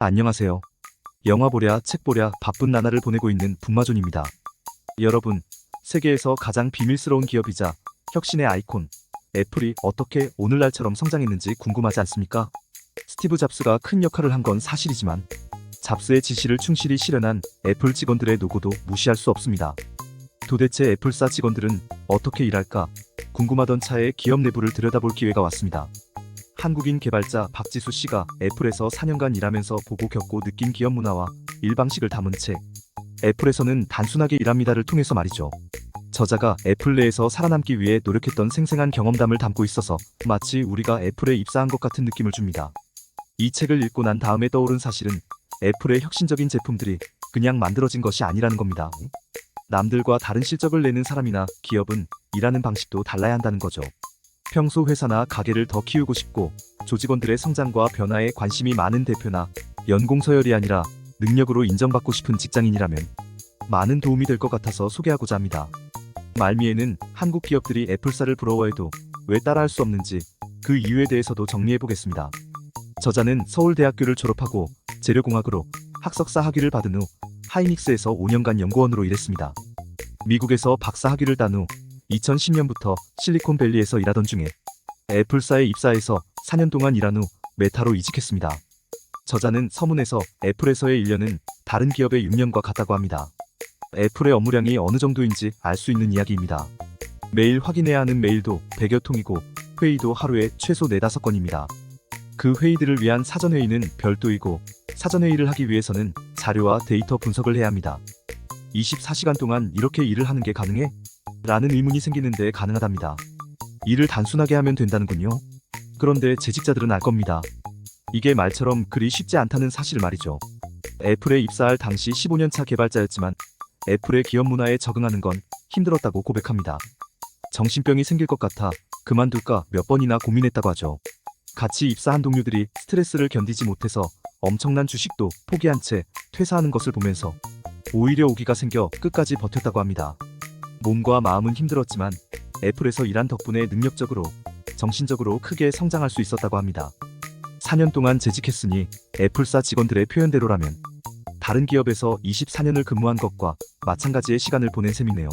안녕하세요. 영화 보랴, 책 보랴 바쁜 나날을 보내고 있는 북마존입니다. 여러분, 세계에서 가장 비밀스러운 기업이자 혁신의 아이콘, 애플이 어떻게 오늘날처럼 성장했는지 궁금하지 않습니까? 스티브 잡스가 큰 역할을 한 건 사실이지만 잡스의 지시를 충실히 실현한 애플 직원들의 노고도 무시할 수 없습니다. 도대체 애플사 직원들은 어떻게 일할까? 궁금하던 차에 기업 내부를 들여다볼 기회가 왔습니다. 한국인 개발자 박지수 씨가 애플에서 4년간 일하면서 보고 겪고 느낀 기업 문화와 일방식을 담은 책 애플에서는 단순하게 일합니다를 통해서 말이죠. 저자가 애플 내에서 살아남기 위해 노력했던 생생한 경험담을 담고 있어서 마치 우리가 애플에 입사한 것 같은 느낌을 줍니다. 이 책을 읽고 난 다음에 떠오른 사실은 애플의 혁신적인 제품들이 그냥 만들어진 것이 아니라는 겁니다. 남들과 다른 실적을 내는 사람이나 기업은 일하는 방식도 달라야 한다는 거죠. 평소 회사나 가게를 더 키우고 싶고 조직원들의 성장과 변화에 관심이 많은 대표나 연공 서열이 아니라 능력으로 인정받고 싶은 직장인이라면 많은 도움이 될 것 같아서 소개하고자 합니다. 말미에는 한국 기업들이 애플사를 부러워해도 왜 따라할 수 없는지 그 이유에 대해서도 정리해보겠습니다. 저자는 서울대학교를 졸업하고 재료공학으로 학석사 학위를 받은 후 하이닉스에서 5년간 연구원으로 일했습니다. 미국에서 박사 학위를 딴 후 2010년부터 실리콘밸리에서 일하던 중에 애플사에 입사해서 4년 동안 일한 후 메타로 이직했습니다. 저자는 서문에서 애플에서의 1년은 다른 기업의 6년과 같다고 합니다. 애플의 업무량이 어느 정도인지 알 수 있는 이야기입니다. 매일 확인해야 하는 메일도 100여 통이고 회의도 하루에 최소 4-5건입니다. 그 회의들을 위한 사전회의는 별도이고 사전회의를 하기 위해서는 자료와 데이터 분석을 해야 합니다. 24시간 동안 이렇게 일을 하는 게 가능해? 라는 의문이 생기는데 가능하답니다. 일을 단순하게 하면 된다는군요. 그런데 재직자들은 알 겁니다. 이게 말처럼 그리 쉽지 않다는 사실을 말이죠. 애플에 입사할 당시 15년차 개발자였지만 애플의 기업 문화에 적응하는 건 힘들었다고 고백합니다. 정신병이 생길 것 같아 그만둘까 몇 번이나 고민했다고 하죠. 같이 입사한 동료들이 스트레스를 견디지 못해서 엄청난 주식도 포기한 채 퇴사하는 것을 보면서 오히려 오기가 생겨 끝까지 버텼다고 합니다. 몸과 마음은 힘들었지만 애플에서 일한 덕분에 능력적으로, 정신적으로 크게 성장할 수 있었다고 합니다. 4년 동안 재직했으니 애플사 직원들의 표현대로라면 다른 기업에서 24년을 근무한 것과 마찬가지의 시간을 보낸 셈이네요.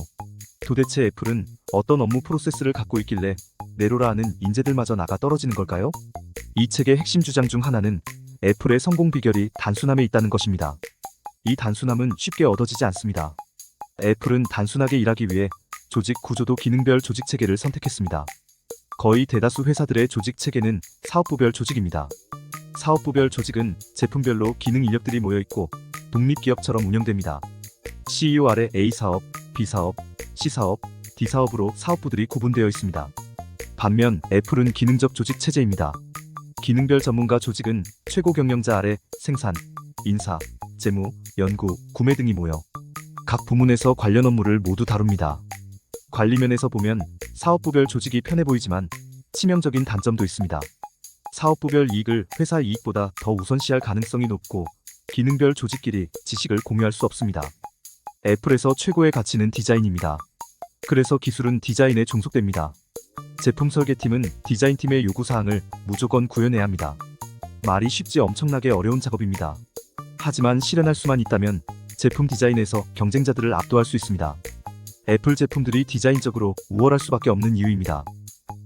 도대체 애플은 어떤 업무 프로세스를 갖고 있길래 내로라 하는 인재들마저 나가 떨어지는 걸까요? 이 책의 핵심 주장 중 하나는 애플의 성공 비결이 단순함에 있다는 것입니다. 이 단순함은 쉽게 얻어지지 않습니다. 애플은 단순하게 일하기 위해 조직 구조도 기능별 조직 체계를 선택했습니다. 거의 대다수 회사들의 조직 체계는 사업부별 조직입니다. 사업부별 조직은 제품별로 기능 인력들이 모여있고 독립기업처럼 운영됩니다. CEO 아래 A사업, B사업, C사업, D사업으로 사업부들이 구분되어 있습니다. 반면 애플은 기능적 조직 체제입니다. 기능별 전문가 조직은 최고 경영자 아래 생산, 인사, 재무, 연구, 구매 등이 모여 각 부문에서 관련 업무를 모두 다룹니다. 관리면에서 보면 사업부별 조직이 편해 보이지만 치명적인 단점도 있습니다. 사업부별 이익을 회사 이익보다 더 우선시할 가능성이 높고 기능별 조직끼리 지식을 공유할 수 없습니다. 애플에서 최고의 가치는 디자인입니다. 그래서 기술은 디자인에 종속됩니다. 제품 설계팀은 디자인팀의 요구사항을 무조건 구현해야 합니다. 말이 쉽지 엄청나게 어려운 작업입니다. 하지만 실현할 수만 있다면 제품 디자인에서 경쟁자들을 압도할 수 있습니다. 애플 제품들이 디자인적으로 우월할 수밖에 없는 이유입니다.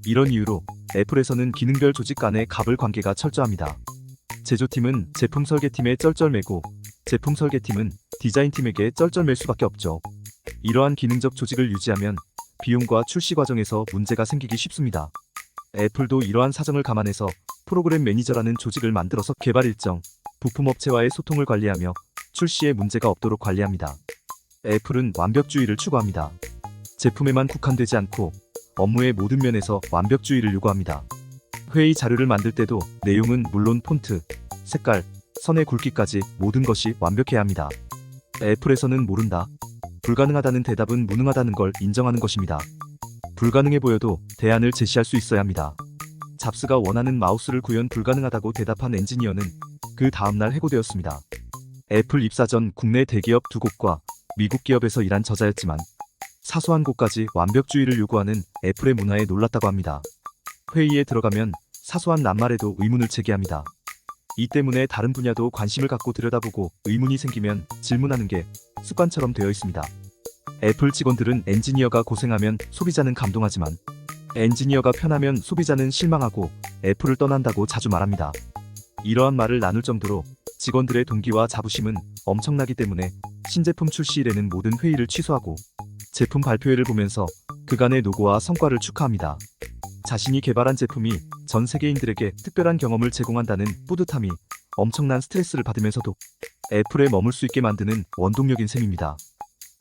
이런 이유로 애플에서는 기능별 조직 간의 갑을 관계가 철저합니다. 제조팀은 제품 설계팀에 쩔쩔매고 제품 설계팀은 디자인팀에게 쩔쩔맬 수밖에 없죠. 이러한 기능적 조직을 유지하면 비용과 출시 과정에서 문제가 생기기 쉽습니다. 애플도 이러한 사정을 감안해서 프로그램 매니저라는 조직을 만들어서 개발 일정, 부품업체와의 소통을 관리하며 출시에 문제가 없도록 관리합니다. 애플은 완벽주의를 추구합니다. 제품에만 국한되지 않고 업무의 모든 면에서 완벽주의를 요구합니다. 회의 자료를 만들 때도 내용은 물론 폰트, 색깔, 선의 굵기까지 모든 것이 완벽해야 합니다. 애플에서는 모른다, 불가능하다는 대답은 무능하다는 걸 인정하는 것입니다. 불가능해 보여도 대안을 제시할 수 있어야 합니다. 잡스가 원하는 마우스를 구현 불가능하다고 대답한 엔지니어는 그 다음날 해고되었습니다. 애플 입사 전 국내 대기업 2곳과 미국 기업에서 일한 저자였지만 사소한 곳까지 완벽주의를 요구하는 애플의 문화에 놀랐다고 합니다. 회의에 들어가면 사소한 낱말에도 의문을 제기합니다. 이 때문에 다른 분야도 관심을 갖고 들여다보고 의문이 생기면 질문하는 게 습관처럼 되어 있습니다. 애플 직원들은 엔지니어가 고생하면 소비자는 감동하지만 엔지니어가 편하면 소비자는 실망하고 애플을 떠난다고 자주 말합니다. 이러한 말을 나눌 정도로 직원들의 동기와 자부심은 엄청나기 때문에 신제품 출시일에는 모든 회의를 취소하고 제품 발표회를 보면서 그간의 노고와 성과를 축하합니다. 자신이 개발한 제품이 전 세계인들에게 특별한 경험을 제공한다는 뿌듯함이 엄청난 스트레스를 받으면서도 애플에 머물 수 있게 만드는 원동력인 셈입니다.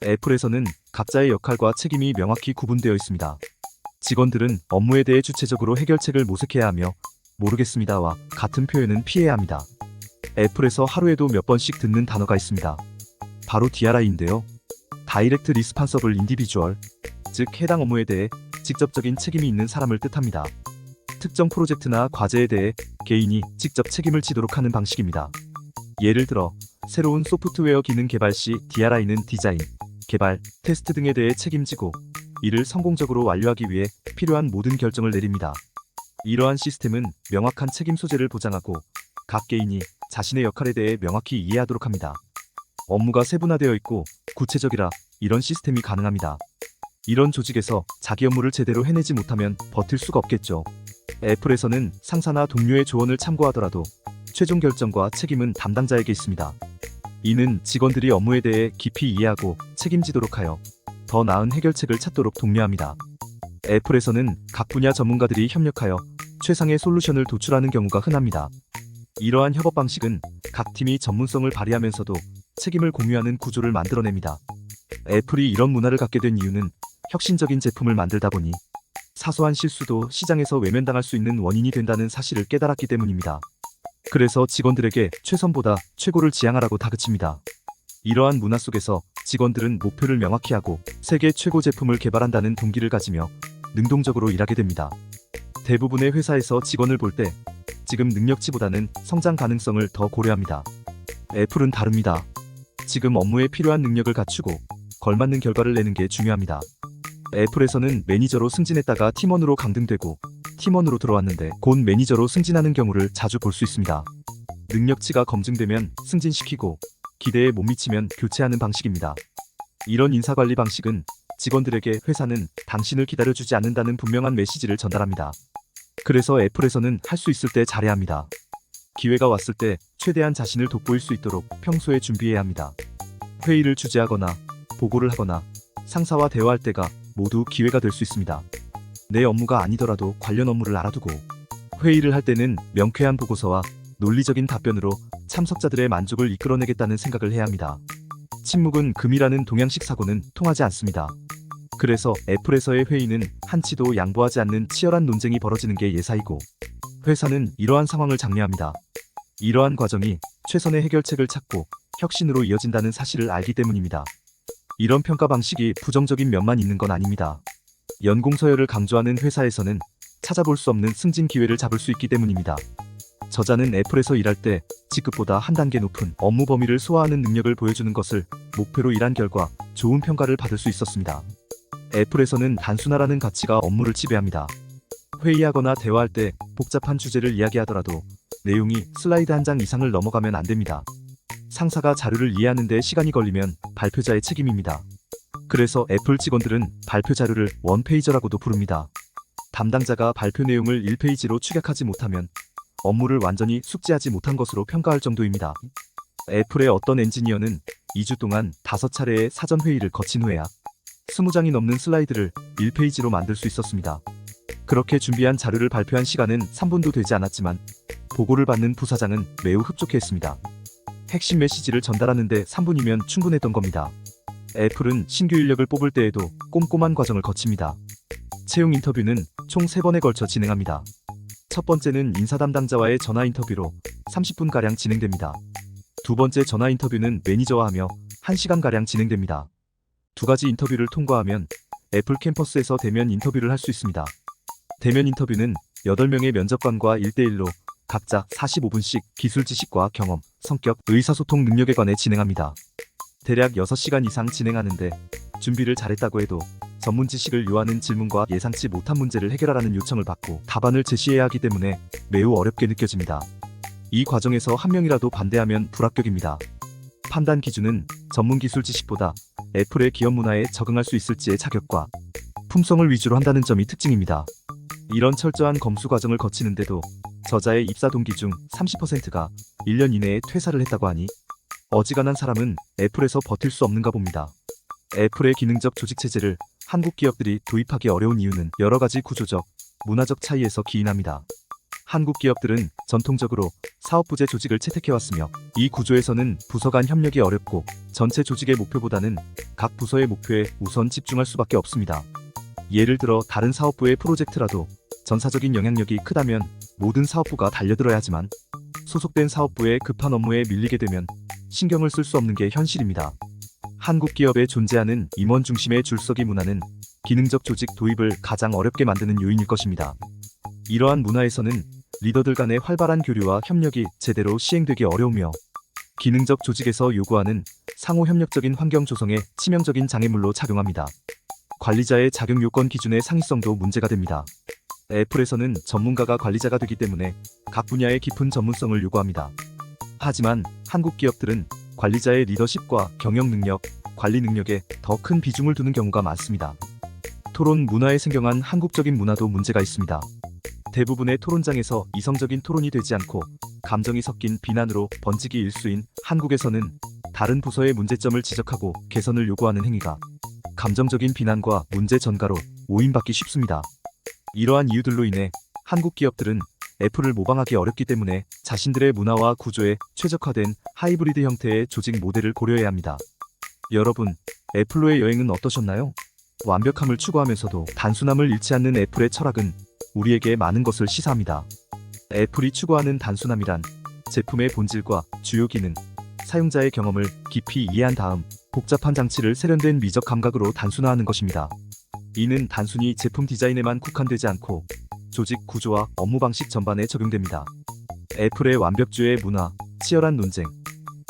애플에서는 각자의 역할과 책임이 명확히 구분되어 있습니다. 직원들은 업무에 대해 주체적으로 해결책을 모색해야 하며 모르겠습니다와 같은 표현은 피해야 합니다. 애플에서 하루에도 몇 번씩 듣는 단어가 있습니다. 바로 DRI인데요. 다이렉트 리스판서블 인디비주얼, 즉 해당 업무에 대해 직접적인 책임이 있는 사람을 뜻합니다. 특정 프로젝트나 과제에 대해 개인이 직접 책임을 지도록 하는 방식입니다. 예를 들어 새로운 소프트웨어 기능 개발 시 DRI는 디자인, 개발, 테스트 등에 대해 책임지고 이를 성공적으로 완료하기 위해 필요한 모든 결정을 내립니다. 이러한 시스템은 명확한 책임 소재를 보장하고 각 개인이 자신의 역할에 대해 명확히 이해하도록 합니다. 업무가 세분화되어 있고 구체적이라 이런 시스템이 가능합니다. 이런 조직에서 자기 업무를 제대로 해내지 못하면 버틸 수가 없겠죠. 애플에서는 상사나 동료의 조언을 참고하더라도 최종 결정과 책임은 담당자에게 있습니다. 이는 직원들이 업무에 대해 깊이 이해하고 책임지도록 하여 더 나은 해결책을 찾도록 독려합니다. 애플에서는 각 분야 전문가들이 협력하여 최상의 솔루션을 도출하는 경우가 흔합니다. 이러한 협업 방식은 각 팀이 전문성을 발휘하면서도 책임을 공유하는 구조를 만들어냅니다. 애플이 이런 문화를 갖게 된 이유는 혁신적인 제품을 만들다 보니 사소한 실수도 시장에서 외면당할 수 있는 원인이 된다는 사실을 깨달았기 때문입니다. 그래서 직원들에게 최선보다 최고를 지향하라고 다그칩니다. 이러한 문화 속에서 직원들은 목표를 명확히 하고 세계 최고 제품을 개발한다는 동기를 가지며 능동적으로 일하게 됩니다. 대부분의 회사에서 직원을 볼 때 지금 능력치보다는 성장 가능성을 더 고려합니다. 애플은 다릅니다. 지금 업무에 필요한 능력을 갖추고 걸맞는 결과를 내는 게 중요합니다. 애플에서는 매니저로 승진했다가 팀원으로 강등되고 팀원으로 들어왔는데 곧 매니저로 승진하는 경우를 자주 볼 수 있습니다. 능력치가 검증되면 승진시키고 기대에 못 미치면 교체하는 방식입니다. 이런 인사관리 방식은 직원들에게 회사는 당신을 기다려주지 않는다는 분명한 메시지를 전달합니다. 그래서 애플에서는 할 수 있을 때 잘해야 합니다. 기회가 왔을 때 최대한 자신을 돋보일 수 있도록 평소에 준비해야 합니다. 회의를 주재하거나 보고를 하거나 상사와 대화할 때가 모두 기회가 될 수 있습니다. 내 업무가 아니더라도 관련 업무를 알아두고 회의를 할 때는 명쾌한 보고서와 논리적인 답변으로 참석자들의 만족을 이끌어내겠다는 생각을 해야 합니다. 침묵은 금이라는 동양식 사고는 통하지 않습니다. 그래서 애플에서의 회의는 한치도 양보하지 않는 치열한 논쟁이 벌어지는 게 예사이고 회사는 이러한 상황을 장려합니다. 이러한 과정이 최선의 해결책을 찾고 혁신으로 이어진다는 사실을 알기 때문입니다. 이런 평가 방식이 부정적인 면만 있는 건 아닙니다. 연공 서열을 강조하는 회사에서는 찾아볼 수 없는 승진 기회를 잡을 수 있기 때문입니다. 저자는 애플에서 일할 때 직급보다 한 단계 높은 업무 범위를 소화하는 능력을 보여주는 것을 목표로 일한 결과 좋은 평가를 받을 수 있었습니다. 애플에서는 단순화라는 가치가 업무를 지배합니다. 회의하거나 대화할 때 복잡한 주제를 이야기하더라도 내용이 슬라이드 한 장 이상을 넘어가면 안 됩니다. 상사가 자료를 이해하는 데 시간이 걸리면 발표자의 책임입니다. 그래서 애플 직원들은 발표 자료를 원페이저라고도 부릅니다. 담당자가 발표 내용을 1페이지로 축약하지 못하면 업무를 완전히 숙지하지 못한 것으로 평가할 정도입니다. 애플의 어떤 엔지니어는 2주 동안 5차례의 사전 회의를 거친 후에야 20장이 넘는 슬라이드를 1페이지로 만들 수 있었습니다. 그렇게 준비한 자료를 발표한 시간은 3분도 되지 않았지만 보고를 받는 부사장은 매우 흡족해했습니다. 핵심 메시지를 전달하는데 3분이면 충분했던 겁니다. 애플은 신규 인력을 뽑을 때에도 꼼꼼한 과정을 거칩니다. 채용 인터뷰는 총 3번에 걸쳐 진행합니다. 첫 번째는 인사 담당자와의 전화 인터뷰로 30분가량 진행됩니다. 두 번째 전화 인터뷰는 매니저와 하며 1시간가량 진행됩니다. 두 가지 인터뷰를 통과하면 애플 캠퍼스에서 대면 인터뷰를 할 수 있습니다. 대면 인터뷰는 8명의 면접관과 1대1로 각자 45분씩 기술 지식과 경험, 성격, 의사소통 능력에 관해 진행합니다. 대략 6시간 이상 진행하는데 준비를 잘했다고 해도 전문 지식을 요하는 질문과 예상치 못한 문제를 해결하라는 요청을 받고 답안을 제시해야 하기 때문에 매우 어렵게 느껴집니다. 이 과정에서 한 명이라도 반대하면 불합격입니다. 판단 기준은 전문 기술 지식보다 애플의 기업 문화에 적응할 수 있을지의 자격과 품성을 위주로 한다는 점이 특징입니다. 이런 철저한 검수 과정을 거치는데도 저자의 입사 동기 중 30%가 1년 이내에 퇴사를 했다고 하니 어지간한 사람은 애플에서 버틸 수 없는가 봅니다. 애플의 기능적 조직 체제를 한국 기업들이 도입하기 어려운 이유는 여러 가지 구조적, 문화적 차이에서 기인합니다. 한국 기업들은 전통적으로 사업부제 조직을 채택해왔으며 이 구조에서는 부서 간 협력이 어렵고 전체 조직의 목표보다는 각 부서의 목표에 우선 집중할 수밖에 없습니다. 예를 들어 다른 사업부의 프로젝트라도 전사적인 영향력이 크다면 모든 사업부가 달려들어야 하지만 소속된 사업부의 급한 업무에 밀리게 되면 신경을 쓸 수 없는 게 현실입니다. 한국 기업에 존재하는 임원 중심의 줄서기 문화는 기능적 조직 도입을 가장 어렵게 만드는 요인일 것입니다. 이러한 문화에서는 리더들 간의 활발한 교류와 협력이 제대로 시행되기 어려우며 기능적 조직에서 요구하는 상호 협력적인 환경 조성에 치명적인 장애물로 작용합니다. 관리자의 자격 요건 기준의 상위성도 문제가 됩니다. 애플에서는 전문가가 관리자가 되기 때문에 각 분야의 깊은 전문성을 요구합니다. 하지만 한국 기업들은 관리자의 리더십과 경영 능력, 관리 능력에 더 큰 비중을 두는 경우가 많습니다. 토론 문화에 생경한 한국적인 문화도 문제가 있습니다. 대부분의 토론장에서 이성적인 토론이 되지 않고 감정이 섞인 비난으로 번지기 일수인 한국에서는 다른 부서의 문제점을 지적하고 개선을 요구하는 행위가 감정적인 비난과 문제 전가로 오인받기 쉽습니다. 이러한 이유들로 인해 한국 기업들은 애플을 모방하기 어렵기 때문에 자신들의 문화와 구조에 최적화된 하이브리드 형태의 조직 모델을 고려해야 합니다. 여러분, 애플로의 여행은 어떠셨나요? 완벽함을 추구하면서도 단순함을 잃지 않는 애플의 철학은 우리에게 많은 것을 시사합니다. 애플이 추구하는 단순함이란 제품의 본질과 주요 기능, 사용자의 경험을 깊이 이해한 다음 복잡한 장치를 세련된 미적 감각으로 단순화하는 것입니다. 이는 단순히 제품 디자인에만 국한되지 않고 조직 구조와 업무 방식 전반에 적용됩니다. 애플의 완벽주의 문화, 치열한 논쟁,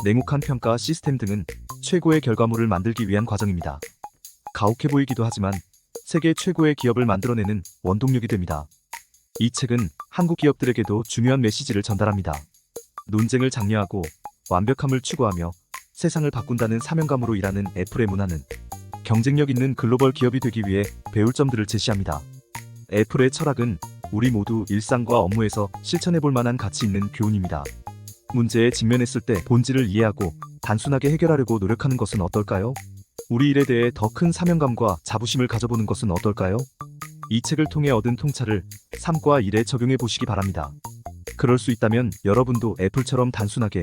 냉혹한 평가 시스템 등은 최고의 결과물을 만들기 위한 과정입니다. 가혹해 보이기도 하지만 세계 최고의 기업을 만들어내는 원동력이 됩니다. 이 책은 한국 기업들에게도 중요한 메시지를 전달합니다. 논쟁을 장려하고 완벽함을 추구하며 세상을 바꾼다는 사명감으로 일하는 애플의 문화는 경쟁력 있는 글로벌 기업이 되기 위해 배울 점들을 제시합니다. 애플의 철학은 우리 모두 일상과 업무에서 실천해볼 만한 가치 있는 교훈입니다. 문제에 직면했을 때 본질을 이해하고 단순하게 해결하려고 노력하는 것은 어떨까요? 우리 일에 대해 더 큰 사명감과 자부심을 가져보는 것은 어떨까요? 이 책을 통해 얻은 통찰을 삶과 일에 적용해 보시기 바랍니다. 그럴 수 있다면 여러분도 애플처럼 단순하게,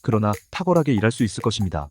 그러나 탁월하게 일할 수 있을 것입니다.